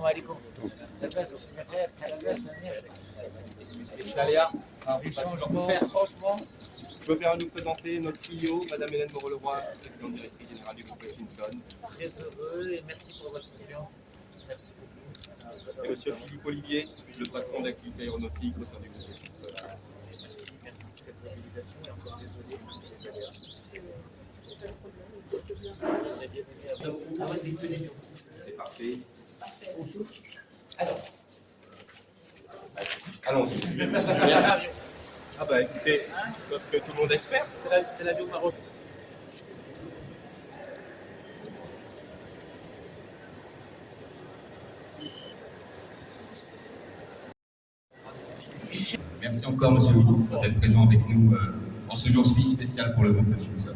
عليكم. لاباس بخير لاباس Chaléa, alors, Les pas toujours changements, faire. franchement. Je peux bien nous présenter notre CEO, Madame Hélène Moreau-Leroy, présidente directrice générale du groupe Hutchinson. Très heureux et merci pour votre confiance. Merci beaucoup. Et Monsieur Philippe Olivier, le patron d'activité aéronautique au sein du groupe Hutchinson. Merci de cette mobilisation et encore désolé pour les aléas. J'aurais bien aimé avoir des tenus. C'est parfait. Bonjour. Alors. Allons-y. Merci. Ah bah écoutez, c'est ce que tout le monde espère. C'est la vie au Maroc. Merci encore, Monsieur le ministre, d'être présent avec nous en ce jour si spécial pour le groupe Hutchinson.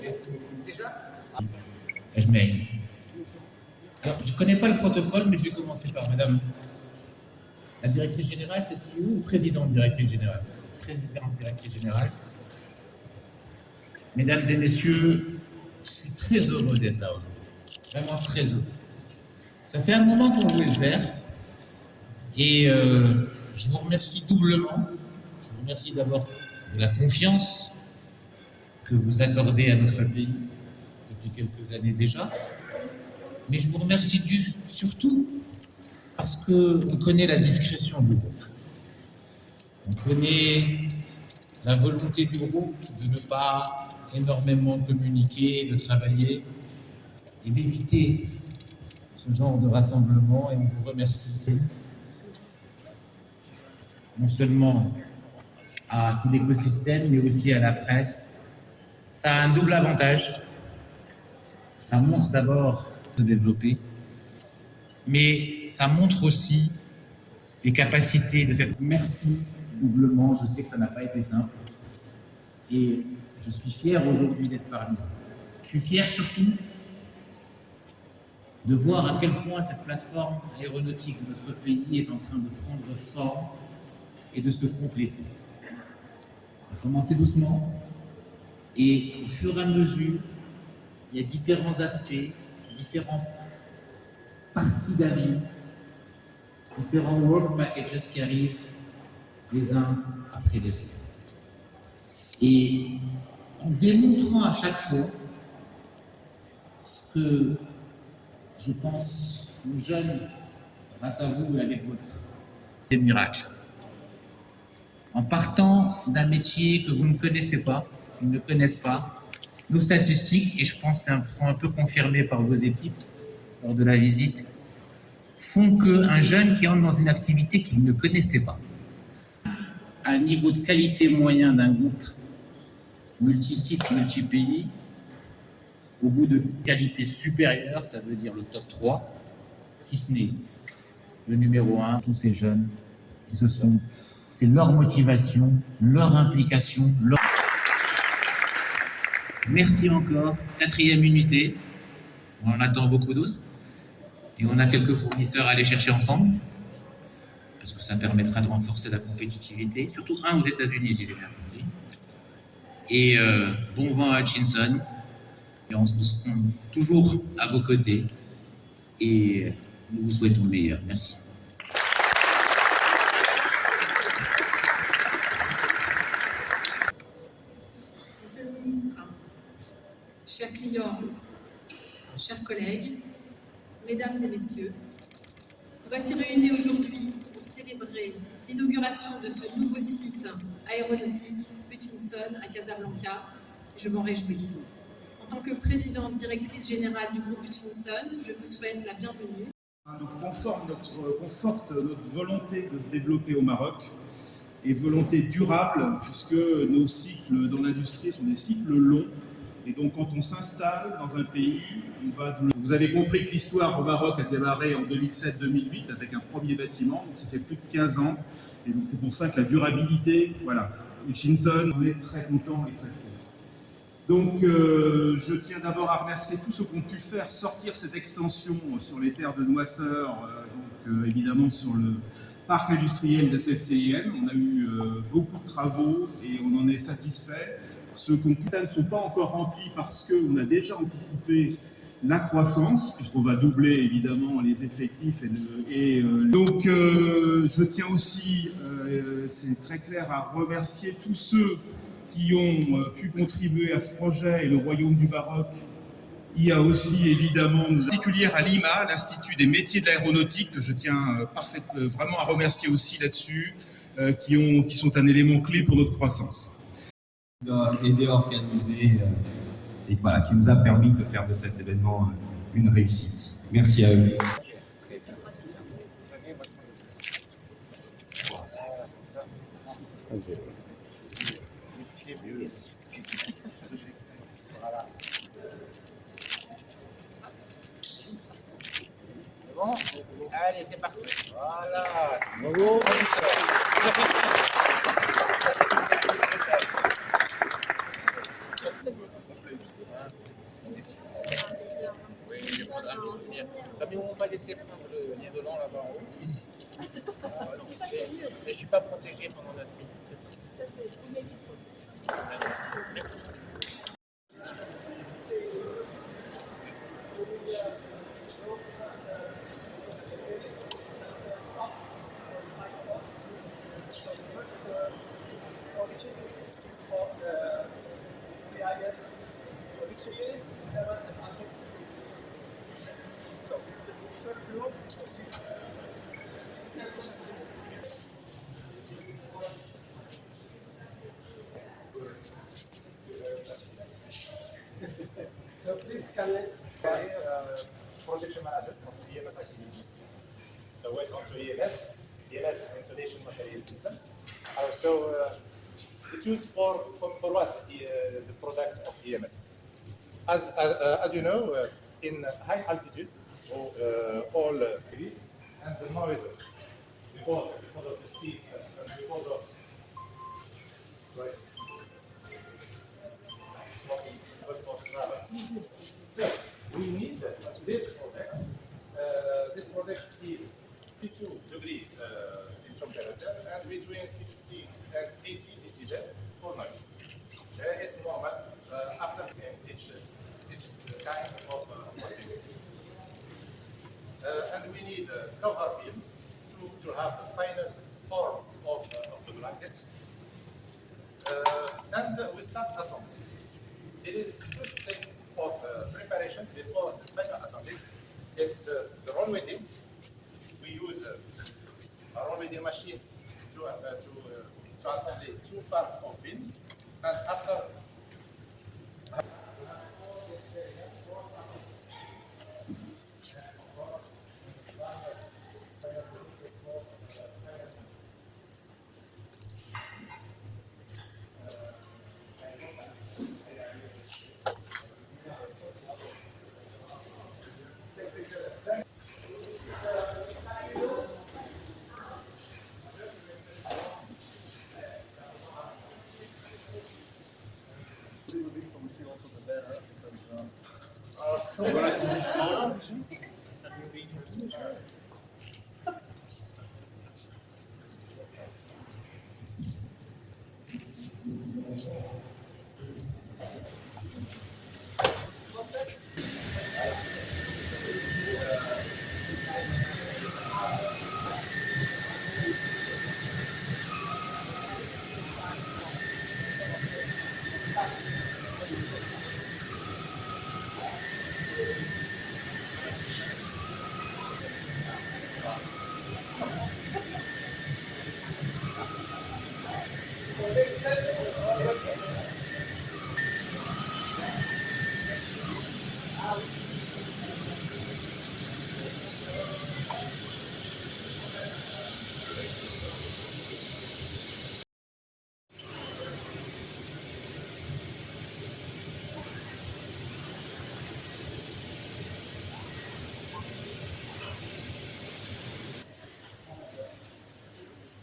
Merci beaucoup. Alors, je ne connais pas le protocole, mais je vais commencer par Madame la directrice générale, c'est CEO ou présidente directrice générale? Présidente directrice générale. Mesdames et messieurs, je suis très heureux d'être là aujourd'hui. Vraiment très heureux. Ça fait un moment qu'on voulait le faire. Et je vous remercie doublement. Je vous remercie d'abord de la confiance que vous accordez à notre pays depuis quelques années déjà. Mais je vous remercie surtout parce qu'on connaît la discrétion du groupe. On connaît la volonté du groupe de ne pas énormément communiquer, de travailler et d'éviter ce genre de rassemblement. Et on vous remercie non seulement à tout l'écosystème, mais aussi à la presse. Ça a un double avantage. Ça montre d'abord se développer, mais ça montre aussi les capacités de cette... Merci doublement, je sais que ça n'a pas été simple. Et je suis fier aujourd'hui d'être parmi vous. Je suis fier surtout de voir à quel point cette plateforme aéronautique de notre pays est en train de prendre forme et de se compléter. On va commencer doucement et au fur et à mesure, il y a différents aspects, différentes parties d'avion, différents work packages qui arrivent les uns après les autres. Et en démontrant à chaque fois ce que je pense nos jeunes, grâce à vous et avec votre des miracles. En partant d'un métier que vous ne connaissez pas, qu'ils ne connaissent pas, nos statistiques, et je pense qu'elles sont un peu confirmées par vos équipes lors de la visite, font qu'un jeune qui entre dans une activité qu'il ne connaissait pas, à un niveau de qualité moyen d'un groupe multi-site, multi-pays, au bout de qualité supérieure, ça veut dire le top 3, si ce n'est le numéro 1, tous ces jeunes qui c'est leur motivation, leur implication, leur... Merci encore. 4e unité. On en attend beaucoup d'autres. Et on a quelques fournisseurs à aller chercher ensemble. Parce que ça permettra de renforcer la compétitivité. Surtout un aux États-Unis, si j'ai bien compris. Et bon vent à Hutchinson. Et on sera toujours à vos côtés. Et nous vous souhaitons le meilleur. Merci. Monsieur le ministre, chers clients, chers collègues, mesdames et messieurs, nous voici réunis aujourd'hui pour célébrer l'inauguration de ce nouveau site aéronautique Hutchinson à Casablanca, et je m'en réjouis. En tant que présidente directrice générale du groupe Hutchinson, je vous souhaite la bienvenue. Conforte notre volonté de se développer au Maroc et volonté durable, puisque nos cycles dans l'industrie sont des cycles longs. Et donc, quand on s'installe dans un pays, vous avez compris que l'histoire au Maroc a démarré en 2007-2008 avec un premier bâtiment, donc ça fait plus de 15 ans. Et donc, c'est pour ça que la durabilité, voilà, Hutchinson, on est très content et très fiers. Donc, je tiens d'abord à remercier tous ceux qui ont pu faire sortir cette extension sur les terres de Noisseur, donc évidemment sur le parc industriel de SFCIN. On a eu beaucoup de travaux et on en est satisfait. Ceux qui ne sont pas encore remplis parce qu'on a déjà anticipé la croissance, puisqu'on va doubler évidemment les effectifs. Donc je tiens aussi, c'est très clair, à remercier tous ceux qui ont pu contribuer à ce projet et le Royaume du Maroc. Il y a aussi évidemment une particulière à Lima, l'Institut des métiers de l'aéronautique, que je tiens vraiment à remercier aussi là-dessus, qui sont un élément clé pour notre croissance. Aider à organiser et voilà, qui nous a permis de faire de cet événement une réussite. Merci à eux. Bon, allez, c'est parti. Voilà. Bravo. Oui, je vais prendre un petit souvenir. Ah, mais on va laisser prendre l'isolant là-bas en haut. Mais je ne suis pas protégé pendant 9 minutes, c'est ça? Merci. So please connect. Projection manager of EMS activity. So welcome to EMS Installation Material System. So it's used for what? The product of EMS. As you know, in high altitude, all trees and the noise because of the speed and because of right. It's not for travel. So we need this product. This product is 52 degrees in temperature and between 60 and 80 decibel for noise. It's normal after each kind of material. And we need cover film to have the final form of the blanket. And we start assembly. It is two steps of preparation before the final assembly. It's the roll welding. We use a roll welding machine to assemble two parts of fins, and after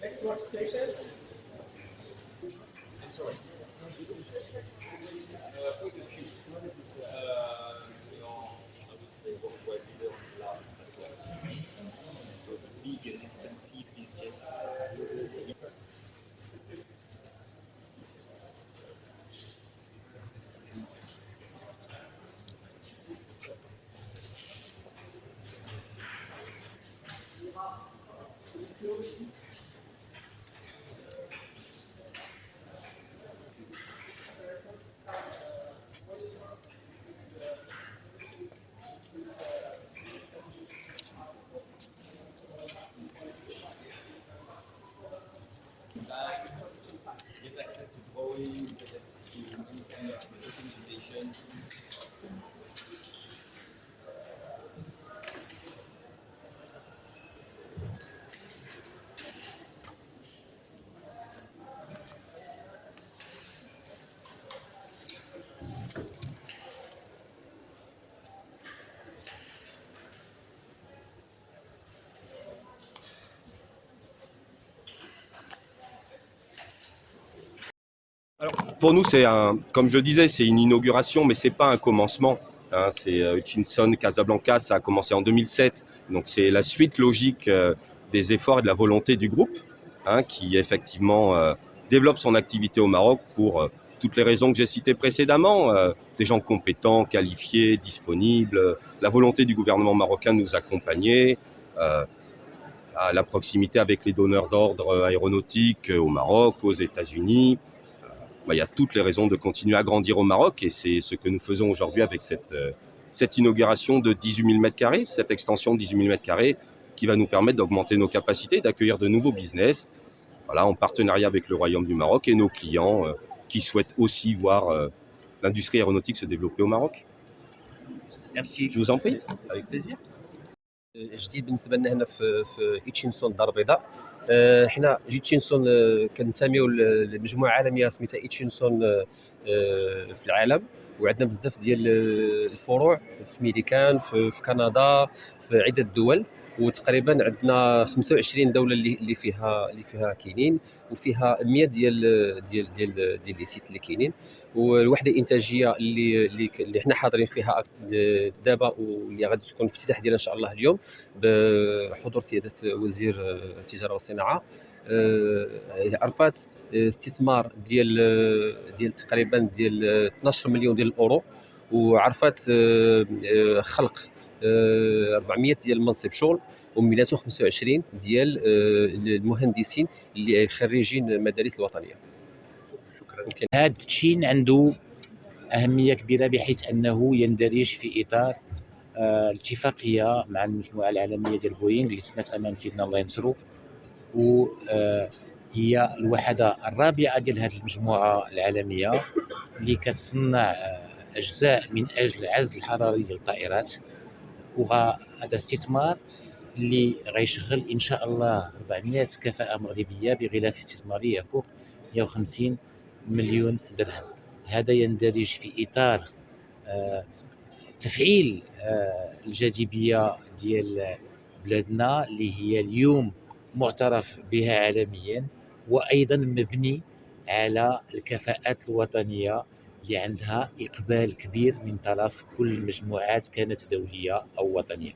Next workstation. Get access to drawing, get access to any kind of documentation. Alors, pour nous, comme je le disais, c'est une inauguration, mais c'est pas un commencement. Hein. C'est Hutchinson Casablanca, ça a commencé en 2007, donc c'est la suite logique des efforts et de la volonté du groupe, hein, qui effectivement développe son activité au Maroc pour toutes les raisons que j'ai citées précédemment, des gens compétents, qualifiés, disponibles, la volonté du gouvernement marocain de nous accompagner, à la proximité avec les donneurs d'ordre aéronautiques au Maroc, aux États-Unis. Il y a toutes les raisons de continuer à grandir au Maroc et c'est ce que nous faisons aujourd'hui avec cette inauguration de 18 000 m², cette extension de 18 000 m² qui va nous permettre d'augmenter nos capacités, d'accueillir de nouveaux business, voilà, en partenariat avec le Royaume du Maroc et nos clients qui souhaitent aussi voir l'industrie aéronautique se développer au Maroc. Merci. Je vous en prie, avec plaisir. جديد بالنسبه لنا هنا في إيتشينسون الدار البيضاء. حنا إيتشينسون كنتميو لمجموعه عالميه سميتها إيتشينسون في العالم، وعندنا بزاف ديال الفروع في ميريكان، في كندا، في عده دول، وتقريبا عندنا 25 دوله اللي فيها كاينين، وفيها 100 ديال لي سيت اللي كاينين، والوحده الانتاجيه اللي حنا حاضرين فيها دابا واللي غادي تكون الافتتاح ديالها ان شاء الله اليوم بحضور سياده وزير التجاره والصناعه. عرفات استثمار ديال تقريبا ديال 12 مليون ديال الاورو، وعرفات خلق 400 ديال منصب شغل و225 ديال المهندسين اللي خريجين المدارس الوطنيه. شكرا. هذا التشين عنده أهمية كبيرة بحيث أنه يندرج في إطار الاتفاقية مع المجموعة العالمية ديال بوينغ اللي تسنات أمام سيدنا الله ينصرو، وهي الوحدة الرابعة ديال هذه المجموعة العالمية اللي كتصنع أجزاء من أجل العزل الحراري ديال الطائرات، وهذا استثمار اللي غيشغل إن شاء الله 400 كفاءة مغربية بغلاف استثمارية فوق 150 مليون درهم. هذا يندرج في إطار تفعيل الجاذبية ديال بلادنا اللي هي اليوم معترف بها عالميا، وأيضا مبني على الكفاءات الوطنية اللي عندها إقبال كبير من طرف كل المجموعات كانت دولية أو وطنية.